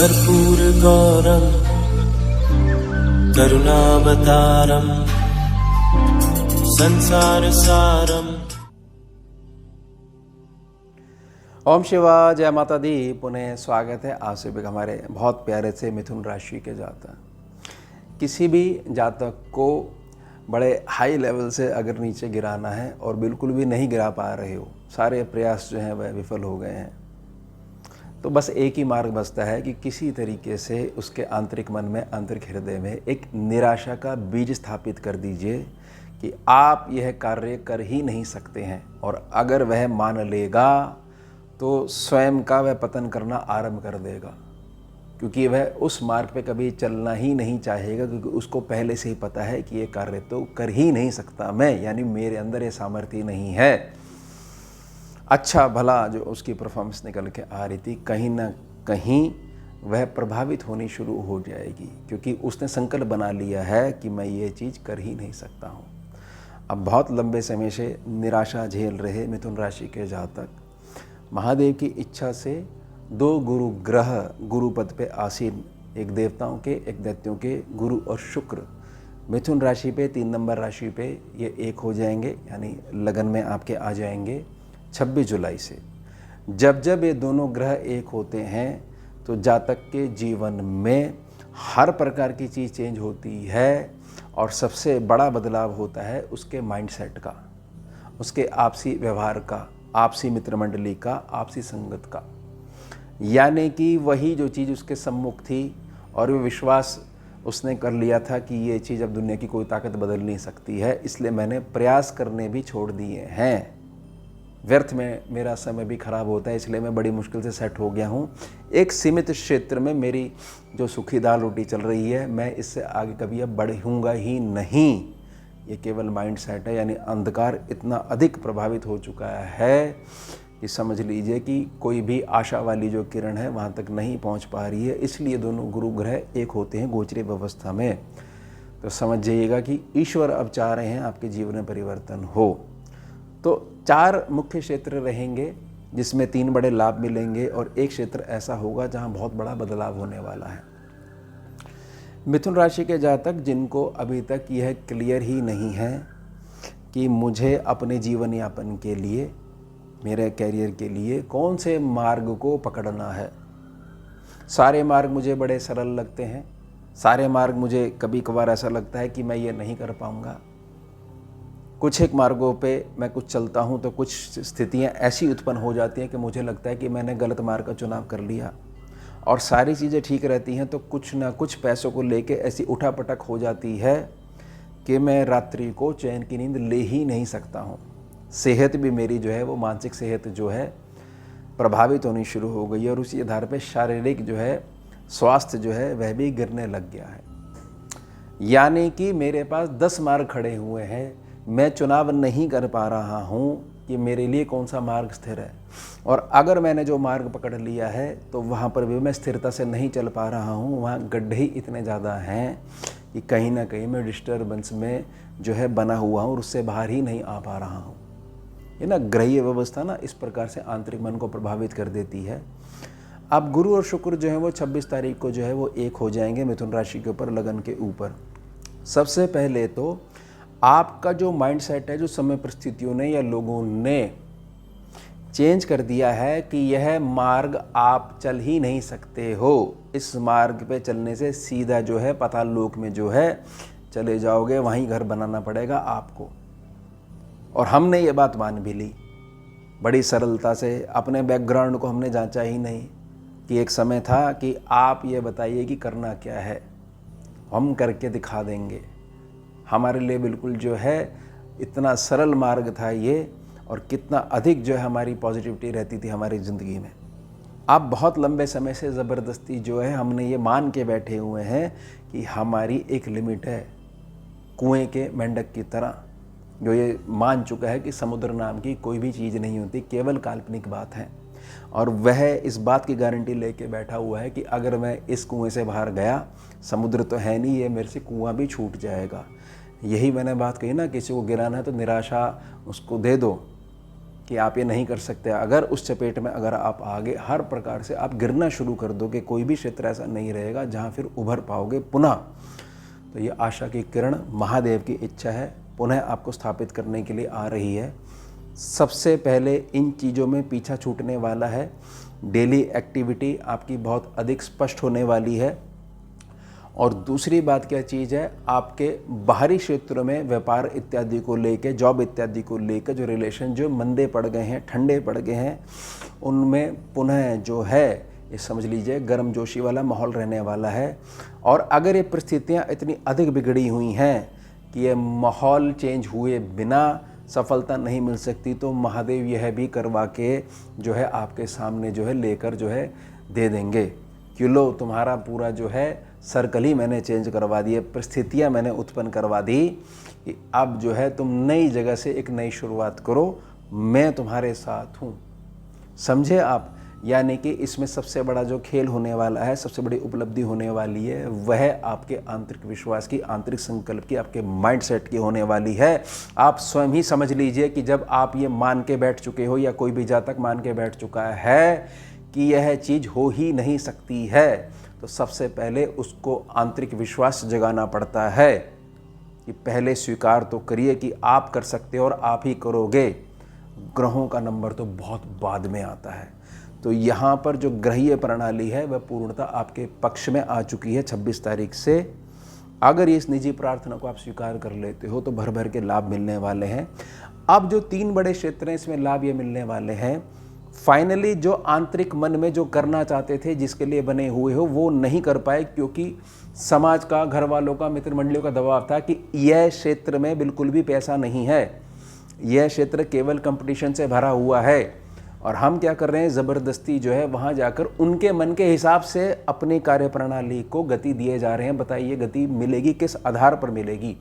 कर्पूरगौरं करुणावतारं संसारसारम्। ओम शिवा, जय माता दी। पुनः स्वागत है आप सभी का हमारे बहुत प्यारे से मिथुन राशि के जातक। किसी भी जातक को बड़े हाई लेवल से अगर नीचे गिराना है और बिल्कुल भी नहीं गिरा पा रहे हो, सारे प्रयास जो हैं वह विफल हो गए हैं, तो बस एक ही मार्ग बचता है कि किसी तरीके से उसके आंतरिक मन में, आंतरिक हृदय में एक निराशा का बीज स्थापित कर दीजिए कि आप यह कार्य कर ही नहीं सकते हैं। और अगर वह मान लेगा तो स्वयं का वह पतन करना आरंभ कर देगा, क्योंकि वह उस मार्ग पे कभी चलना ही नहीं चाहेगा, क्योंकि उसको पहले से ही पता है कि ये कार्य तो कर ही नहीं सकता मैं, यानी मेरे अंदर ये सामर्थ्य नहीं है। अच्छा भला जो उसकी परफॉर्मेंस निकल के आ रही थी, कहीं ना कहीं वह प्रभावित होनी शुरू हो जाएगी, क्योंकि उसने संकल्प बना लिया है कि मैं ये चीज़ कर ही नहीं सकता हूँ। अब बहुत लंबे समय से निराशा झेल रहे मिथुन राशि के जातक, महादेव की इच्छा से दो गुरु ग्रह गुरु पद पे आसीन, एक देवताओं के, एक दैत्यों के, गुरु और शुक्र मिथुन राशि पे 3 नंबर राशि पे ये एक हो जाएंगे, यानी लगन में आपके आ जाएंगे 26 जुलाई से। जब जब ये दोनों ग्रह एक होते हैं तो जातक के जीवन में हर प्रकार की चीज़ चेंज होती है, और सबसे बड़ा बदलाव होता है उसके माइंडसेट का, उसके आपसी व्यवहार का, आपसी मित्र मंडली का, आपसी संगत का। यानी कि वही जो चीज़ उसके सम्मुख थी और वो विश्वास उसने कर लिया था कि ये चीज़ अब दुनिया की कोई ताकत बदल नहीं सकती है, इसलिए मैंने प्रयास करने भी छोड़ दिए हैं। व्यर्थ में मेरा समय भी खराब होता है, इसलिए मैं बड़ी मुश्किल से सेट हो गया हूँ। एक सीमित क्षेत्र में मेरी जो सूखी दाल रोटी चल रही है, मैं इससे आगे कभी अब बढ़ूँगा ही नहीं। ये केवल माइंड सेट है, यानी अंधकार इतना अधिक प्रभावित हो चुका है कि समझ लीजिए कि कोई भी आशा वाली जो किरण है वहाँ तक नहीं पहुँच पा रही है। इसलिए दोनों गुरु ग्रह एक होते हैं गोचरीय व्यवस्था में। तो समझ जाइएगा कि ईश्वर अब चाह रहे हैं आपके जीवन में परिवर्तन हो। तो 4 मुख्य क्षेत्र रहेंगे जिसमें 3 बड़े लाभ मिलेंगे, और एक क्षेत्र ऐसा होगा जहाँ बहुत बड़ा बदलाव होने वाला है। मिथुन राशि के जातक जिनको अभी तक यह क्लियर ही नहीं है कि मुझे अपने जीवन यापन के लिए, मेरे कैरियर के लिए कौन से मार्ग को पकड़ना है। सारे मार्ग मुझे बड़े सरल लगते हैं, सारे मार्ग मुझे कभी कभार ऐसा लगता है कि मैं ये नहीं कर पाऊँगा। कुछ एक मार्गों पे मैं कुछ चलता हूँ तो कुछ स्थितियाँ ऐसी उत्पन्न हो जाती हैं कि मुझे लगता है कि मैंने गलत मार्ग का चुनाव कर लिया, और सारी चीज़ें ठीक रहती हैं तो कुछ ना कुछ पैसों को लेके ऐसी उठापटक हो जाती है कि मैं रात्रि को चैन की नींद ले ही नहीं सकता हूँ। सेहत भी मेरी जो है वो, मानसिक सेहत जो है प्रभावित होनी शुरू हो गई है, और उसी आधार पर शारीरिक जो है स्वास्थ्य जो है वह भी गिरने लग गया है। यानी कि मेरे पास 10 मार्ग खड़े हुए हैं, मैं चुनाव नहीं कर पा रहा हूँ कि मेरे लिए कौन सा मार्ग स्थिर है, और अगर मैंने जो मार्ग पकड़ लिया है तो वहाँ पर भी मैं स्थिरता से नहीं चल पा रहा हूँ। वहाँ गड्ढे ही इतने ज़्यादा हैं कि कहीं ना कहीं मैं डिस्टर्बेंस में जो है बना हुआ हूँ और उससे बाहर ही नहीं आ पा रहा हूँ। ये ना ग्रहीय व्यवस्था ना इस प्रकार से आंतरिक मन को प्रभावित कर देती है। अब गुरु और शुक्र जो है वो 26 तारीख को जो है वो एक हो जाएंगे मिथुन राशि के ऊपर, लगन के ऊपर। सबसे पहले तो आपका जो माइंडसेट है, जो समय परिस्थितियों ने या लोगों ने चेंज कर दिया है कि यह मार्ग आप चल ही नहीं सकते हो, इस मार्ग पे चलने से सीधा जो है पाताल लोक में जो है चले जाओगे, वहीं घर बनाना पड़ेगा आपको। और हमने ये बात मान भी ली बड़ी सरलता से। अपने बैकग्राउंड को हमने जांचा ही नहीं कि एक समय था कि आप ये बताइए कि करना क्या है, हम करके दिखा देंगे। हमारे लिए बिल्कुल जो है इतना सरल मार्ग था ये, और कितना अधिक जो है हमारी पॉजिटिविटी रहती थी हमारी ज़िंदगी में। अब बहुत लंबे समय से ज़बरदस्ती जो है हमने ये मान के बैठे हुए हैं कि हमारी एक लिमिट है, कुएं के मेंढक की तरह, जो ये मान चुका है कि समुद्र नाम की कोई भी चीज़ नहीं होती, केवल काल्पनिक बात है। और वह इस बात की गारंटी लेके बैठा हुआ है कि अगर मैं इस कुएं से बाहर गया, समुद्र तो है नहीं, ये मेरे से कुआं भी छूट जाएगा। यही मैंने बात कही ना, किसी को गिराना है तो निराशा उसको दे दो कि आप ये नहीं कर सकते, अगर उस चपेट में अगर आप आगे हर प्रकार से आप गिरना शुरू कर दोगे, कोई भी क्षेत्र ऐसा नहीं रहेगा जहाँ फिर उभर पाओगे पुनः। तो ये आशा की किरण महादेव की इच्छा है पुनः आपको स्थापित करने के लिए आ रही है। सबसे पहले इन चीज़ों में पीछा छूटने वाला है। डेली एक्टिविटी आपकी बहुत अधिक स्पष्ट होने वाली है। और दूसरी बात क्या चीज़ है, आपके बाहरी क्षेत्रों में व्यापार इत्यादि को लेके, जॉब इत्यादि को लेकर जो रिलेशन जो मंदे पड़ गए हैं, ठंडे पड़ गए हैं, उनमें पुनः जो है ये समझ लीजिए गर्मजोशी वाला माहौल रहने वाला है। और अगर ये परिस्थितियाँ इतनी अधिक बिगड़ी हुई हैं कि ये माहौल चेंज हुए बिना सफलता नहीं मिल सकती, तो महादेव यह भी करवा के जो है आपके सामने जो है लेकर जो है दे देंगे कि लो तुम्हारा पूरा जो है सर्कल ही मैंने चेंज करवा दिए, परिस्थितियाँ मैंने उत्पन्न करवा दी कि अब जो है तुम नई जगह से एक नई शुरुआत करो, मैं तुम्हारे साथ हूँ। समझे आप? यानी कि इसमें सबसे बड़ा जो खेल होने वाला है, सबसे बड़ी उपलब्धि होने वाली है, वह आपके आंतरिक विश्वास की, आंतरिक संकल्प की, आपके माइंडसेट की होने वाली है। आप स्वयं ही समझ लीजिए कि जब आप ये मान के बैठ चुके हो या कोई भी जातक मान के बैठ चुका है कि यह चीज़ हो ही नहीं सकती है, तो सबसे पहले उसको आंतरिक विश्वास जगाना पड़ता है कि पहले स्वीकार तो करिए कि आप कर सकते हो और आप ही करोगे। ग्रहों का नंबर तो बहुत बाद में आता है। तो यहाँ पर जो ग्रहीय प्रणाली है वह पूर्णतः आपके पक्ष में आ चुकी है 26 तारीख से। अगर इस निजी प्रार्थना को आप स्वीकार कर लेते हो तो भर भर के लाभ मिलने वाले हैं। अब जो 3 बड़े क्षेत्र हैं इसमें लाभ ये मिलने वाले हैं। फाइनली जो आंतरिक मन में जो करना चाहते थे, जिसके लिए बने हुए हो, वो नहीं कर पाए क्योंकि समाज का, घर वालों का, मित्र मंडलियों का दबाव था कि यह क्षेत्र में बिल्कुल भी पैसा नहीं है, यह क्षेत्र केवल कंपटीशन से भरा हुआ है। और हम क्या कर रहे हैं, ज़बरदस्ती जो है वहाँ जाकर उनके मन के हिसाब से अपनी कार्य प्रणाली को गति दिए जा रहे हैं। बताइए गति मिलेगी किस आधार पर मिलेगी?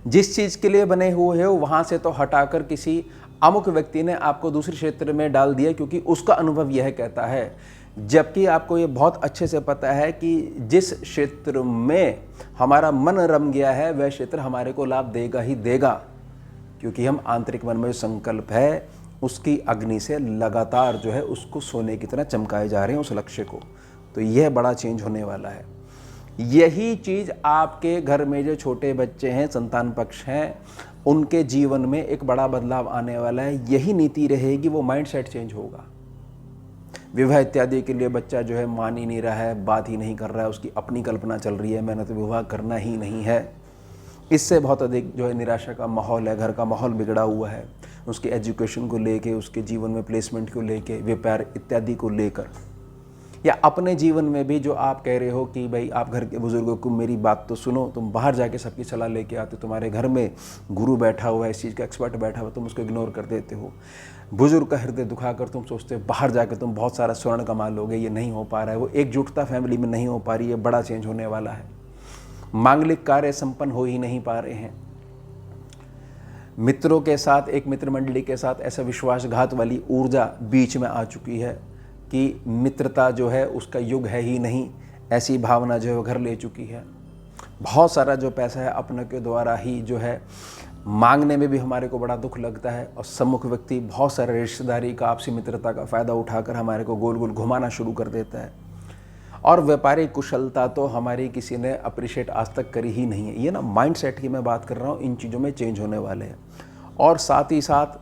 जिस चीज़ के लिए बने हुए हो वहाँ से तो हटाकर किसी अमुक व्यक्ति ने आपको दूसरे क्षेत्र में डाल दिया क्योंकि उसका अनुभव यह कहता है, जबकि आपको ये बहुत अच्छे से पता है कि जिस क्षेत्र में हमारा मन रम गया है वह क्षेत्र हमारे को लाभ देगा ही देगा, क्योंकि हम आंतरिक मन में जो संकल्प है उसकी अग्नि से लगातार जो है उसको सोने की तरह चमकाए जा रहे हैं उस लक्ष्य को। तो यह बड़ा चेंज होने वाला है। यही चीज़ आपके घर में जो छोटे बच्चे हैं, संतान पक्ष हैं, उनके जीवन में एक बड़ा बदलाव आने वाला है। यही नीति रहेगी, वो माइंडसेट चेंज होगा। विवाह इत्यादि के लिए बच्चा जो है मान ही नहीं रहा है, बात ही नहीं कर रहा है, उसकी अपनी कल्पना चल रही है, मैंने तो विवाह करना ही नहीं है। इससे बहुत अधिक जो है निराशा का माहौल है, घर का माहौल बिगड़ा हुआ है, उसके एजुकेशन को लेके, उसके जीवन में प्लेसमेंट को लेके, व्यापार इत्यादि को लेकर, या अपने जीवन में भी जो आप कह रहे हो कि भाई आप घर के बुजुर्गों को मेरी बात तो सुनो, तुम बाहर जाके सबकी सलाह लेके आते, तुम्हारे घर में गुरु बैठा हुआ है, इस चीज़ का एक्सपर्ट बैठा हुआ, तुम उसको इग्नोर कर देते हो। बुजुर्ग का हृदय दुखाकर तुम सोचते हो बाहर जाके तुम बहुत सारा स्वर्ण कमा लोगे, ये नहीं हो पा रहा है, वो एकजुटता फैमिली में नहीं हो पा रही है। बड़ा चेंज होने वाला है। मांगलिक कार्य संपन्न हो ही नहीं पा रहे हैं। मित्रों के साथ, एक मित्र मंडली के साथ ऐसा विश्वासघात वाली ऊर्जा बीच में आ चुकी है कि मित्रता जो है उसका युग है ही नहीं, ऐसी भावना जो है वो घर ले चुकी है। बहुत सारा जो पैसा है अपनों के द्वारा ही जो है मांगने में भी हमारे को बड़ा दुख लगता है, और सम्मुख व्यक्ति बहुत सारे रिश्तेदारी का, आपसी मित्रता का फ़ायदा उठाकर हमारे को गोल गोल घुमाना शुरू कर देता है। और व्यापारिक कुशलता तो हमारी किसी ने अप्रिशिएट आज तक करी ही नहीं है। ये ना माइंडसेट की मैं बात कर रहा हूँ, इन चीज़ों में चेंज होने वाले हैं। और साथ ही साथ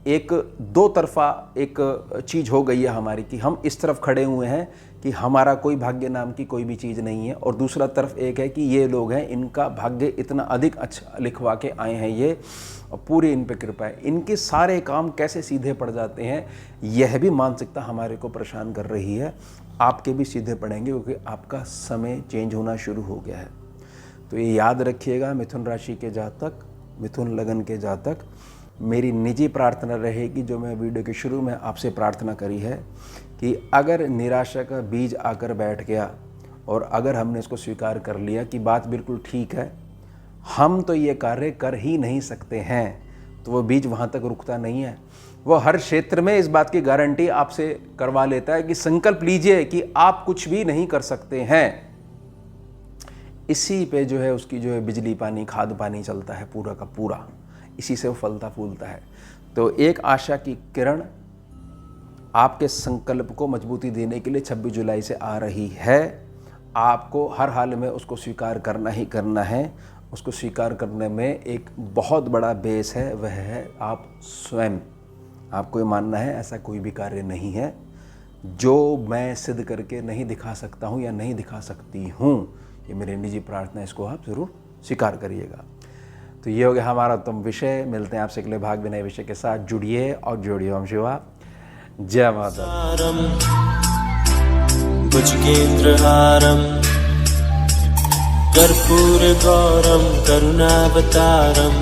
एक दो तरफा एक चीज़ हो गई है हमारी कि हम इस तरफ खड़े हुए हैं कि हमारा कोई भाग्य नाम की कोई भी चीज़ नहीं है, और दूसरा तरफ एक है कि ये लोग हैं, इनका भाग्य इतना अधिक अच्छा लिखवा के आए हैं ये, और पूरी इन पे कृपा है, इनके सारे काम कैसे सीधे पड़ जाते हैं, यह भी मानसिकता हमारे को परेशान कर रही है। आपके भी सीधे पड़ेंगे क्योंकि आपका समय चेंज होना शुरू हो गया है। तो ये याद रखिएगा मिथुन राशि के जातक, मिथुन लगन के जातक, मेरी निजी प्रार्थना रहेगी जो मैं वीडियो के शुरू में आपसे प्रार्थना करी है कि अगर निराशा का बीज आकर बैठ गया और अगर हमने इसको स्वीकार कर लिया कि बात बिल्कुल ठीक है, हम तो ये कार्य कर ही नहीं सकते हैं, तो वो बीज वहाँ तक रुकता नहीं है। वो हर क्षेत्र में इस बात की गारंटी आपसे करवा लेता है कि संकल्प लीजिए कि आप कुछ भी नहीं कर सकते हैं। इसी पे जो है उसकी जो है बिजली पानी, खाद पानी चलता है पूरा का पूरा, इसी से वो फलता फूलता है। तो एक आशा की किरण आपके संकल्प को मजबूती देने के लिए 26 जुलाई से आ रही है। आपको हर हाल में उसको स्वीकार करना ही करना है। उसको स्वीकार करने में एक बहुत बड़ा बेस है, वह है आप स्वयं। आपको ये मानना है ऐसा कोई भी कार्य नहीं है जो मैं सिद्ध करके नहीं दिखा सकता हूँ या नहीं दिखा सकती हूँ। ये मेरी निजी प्रार्थना, इसको आप ज़रूर स्वीकार करिएगा। तो ये हो गया हमारा उत्तम विषय। मिलते हैं आपसे अगले भाग में नए विषय के साथ। जुड़िए और जोड़िए। ओम शिवा जय माता। भुजगेन्द्रहारम् कर्पूरगौरं करुणावतारम्